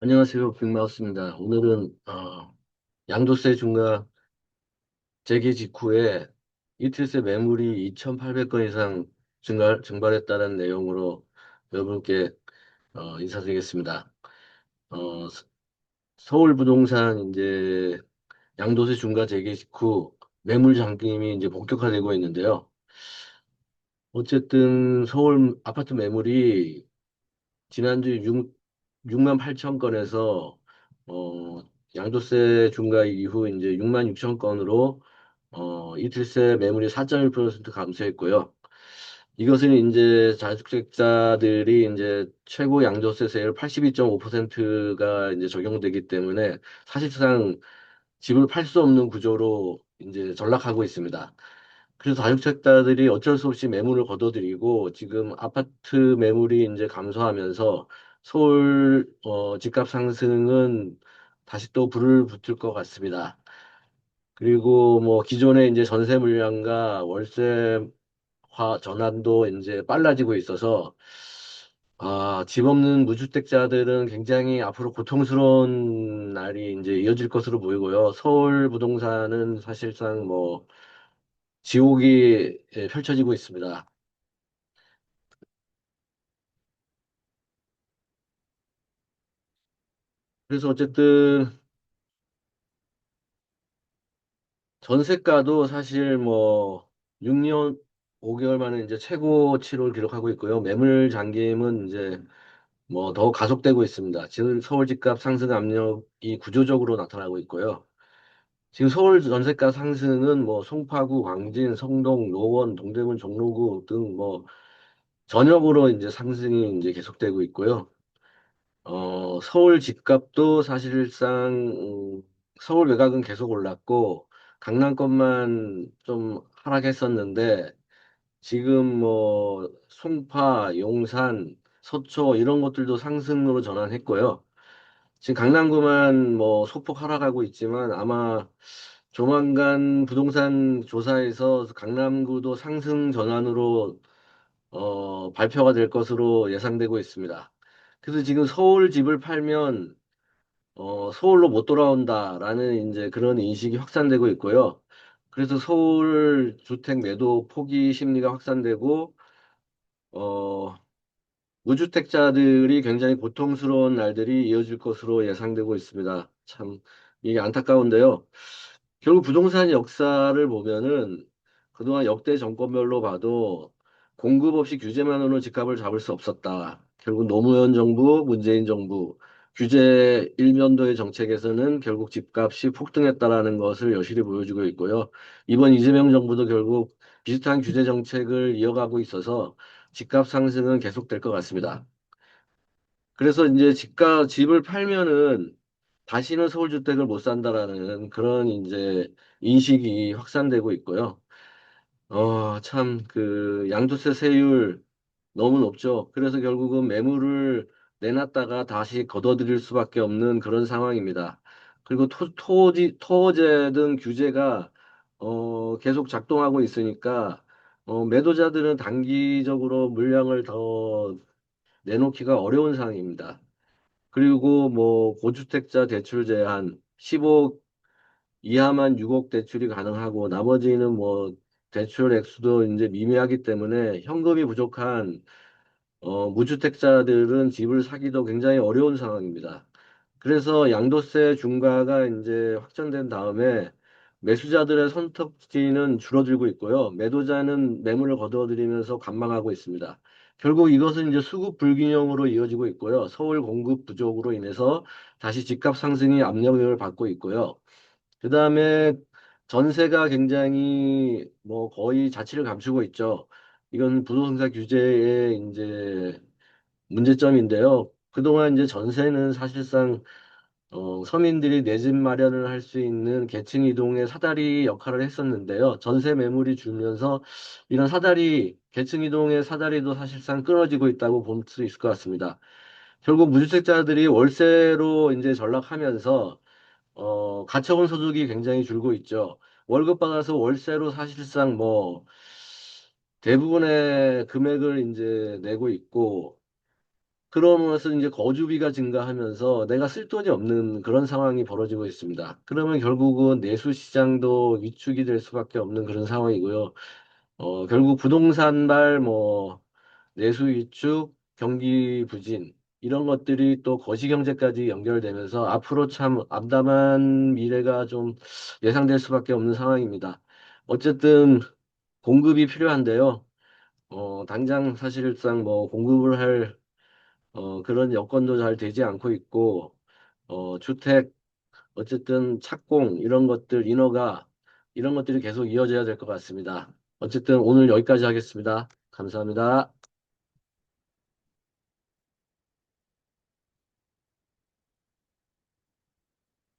안녕하세요. 빅마우스입니다. 오늘은 양도세 중과 재개 직후에 이틀새 매물이 2,800건 이상 증발했다는 내용으로 여러분께 인사드리겠습니다. 어, 서- 서울 부동산 이제 양도세 중과 재개 직후 매물 잠김이 이제 본격화되고 있는데요. 어쨌든 서울 아파트 매물이 지난주 6만 8천 건에서 양도세 중과 이후 이제 6만 6천 건으로 이틀새 매물이 4.1% 감소했고요. 이것은 이제 자주택자들이 이제 최고 양도세율 82.5%가 이제 적용되기 때문에 사실상 집을 팔 수 없는 구조로 이제 전락하고 있습니다. 그래서 다주택자들이 어쩔 수 없이 매물을 거둬들이고 지금 아파트 매물이 이제 감소하면서 서울 집값 상승은 다시 또 불을 붙을 것 같습니다. 그리고 뭐 기존의 이제 전세 물량과 월세화 전환도 이제 빨라지고 있어서 집 없는 무주택자들은 굉장히 앞으로 고통스러운 날이 이제 이어질 것으로 보이고요. 서울 부동산은 사실상 뭐 지옥이 펼쳐지고 있습니다. 그래서 어쨌든 전세가도 사실 뭐 6년 5개월 만에 이제 최고치를 기록하고 있고요. 매물 잠김은 이제 뭐 더 가속되고 있습니다. 지금 서울 집값 상승 압력이 구조적으로 나타나고 있고요. 지금 서울 전세가 상승은 뭐 송파구, 광진, 성동, 노원, 동대문, 종로구 등 뭐 전역으로 이제 상승이 이제 계속되고 있고요. 서울 집값도 사실상 서울 외곽은 계속 올랐고 강남권만 좀 하락했었는데 지금 뭐 송파, 용산, 서초 이런 것들도 상승으로 전환했고요. 지금 강남구만 뭐 소폭 하락하고 있지만 아마 조만간 부동산 조사에서 강남구도 상승 전환으로 발표가 될 것으로 예상되고 있습니다. 그래서 지금 서울 집을 팔면 서울로 못 돌아온다라는 이제 그런 인식이 확산되고 있고요. 그래서 서울 주택 매도 포기 심리가 확산되고 어, 무주택자들이 굉장히 고통스러운 날들이 이어질 것으로 예상되고 있습니다. 참 이게 안타까운데요. 결국 부동산 역사를 보면은 그동안 역대 정권별로 봐도 공급 없이 규제만으로 집값을 잡을 수 없었다. 결국 노무현 정부, 문재인 정부 규제 일면도의 정책에서는 결국 집값이 폭등했다라는 것을 여실히 보여주고 있고요. 이번 이재명 정부도 결국 비슷한 규제 정책을 이어가고 있어서 집값 상승은 계속될 것 같습니다. 그래서 이제 집을 팔면은 다시는 서울주택을 못 산다라는 그런 이제 인식이 확산되고 있고요. 참, 양도세 세율 너무 높죠. 그래서 결국은 매물을 내놨다가 다시 걷어들일 수밖에 없는 그런 상황입니다. 그리고 토호제 등 규제가, 계속 작동하고 있으니까, 매도자들은 단기적으로 물량을 더 내놓기가 어려운 상황입니다. 그리고 뭐, 고주택자 대출 제한, 15억 이하만 6억 대출이 가능하고 나머지는 뭐 대출 액수도 이제 미미하기 때문에 현금이 부족한 무주택자들은 집을 사기도 굉장히 어려운 상황입니다. 그래서 양도세 중과가 이제 확정된 다음에 매수자들의 선택지는 줄어들고 있고요. 매도자는 매물을 거두어들이면서 관망하고 있습니다. 결국 이것은 이제 수급 불균형으로 이어지고 있고요. 서울 공급 부족으로 인해서 다시 집값 상승이 압력을 받고 있고요. 그 다음에 전세가 굉장히 뭐 거의 자취를 감추고 있죠. 이건 부동산 규제의 이제 문제점인데요. 그동안 이제 전세는 사실상 서민들이 내 집 마련을 할 수 있는 계층 이동의 사다리 역할을 했었는데요. 전세 매물이 줄면서 이런 계층 이동의 사다리도 사실상 끊어지고 있다고 볼 수 있을 것 같습니다. 결국 무주택자들이 월세로 이제 전락하면서 가처분 소득이 굉장히 줄고 있죠. 월급 받아서 월세로 사실상 뭐 대부분의 금액을 이제 내고 있고 그러면서 이제 거주비가 증가하면서 내가 쓸 돈이 없는 그런 상황이 벌어지고 있습니다. 그러면 결국은 내수 시장도 위축이 될 수밖에 없는 그런 상황이고요. 결국 부동산발 뭐 내수 위축, 경기 부진 이런 것들이 또 거시 경제까지 연결되면서 앞으로 참 암담한 미래가 좀 예상될 수밖에 없는 상황입니다. 어쨌든 공급이 필요한데요. 당장 사실상 뭐 공급을 할 그런 여건도 잘 되지 않고 있고, 주택, 어쨌든 착공, 이런 것들, 인허가, 이런 것들이 계속 이어져야 될 것 같습니다. 어쨌든 오늘 여기까지 하겠습니다. 감사합니다.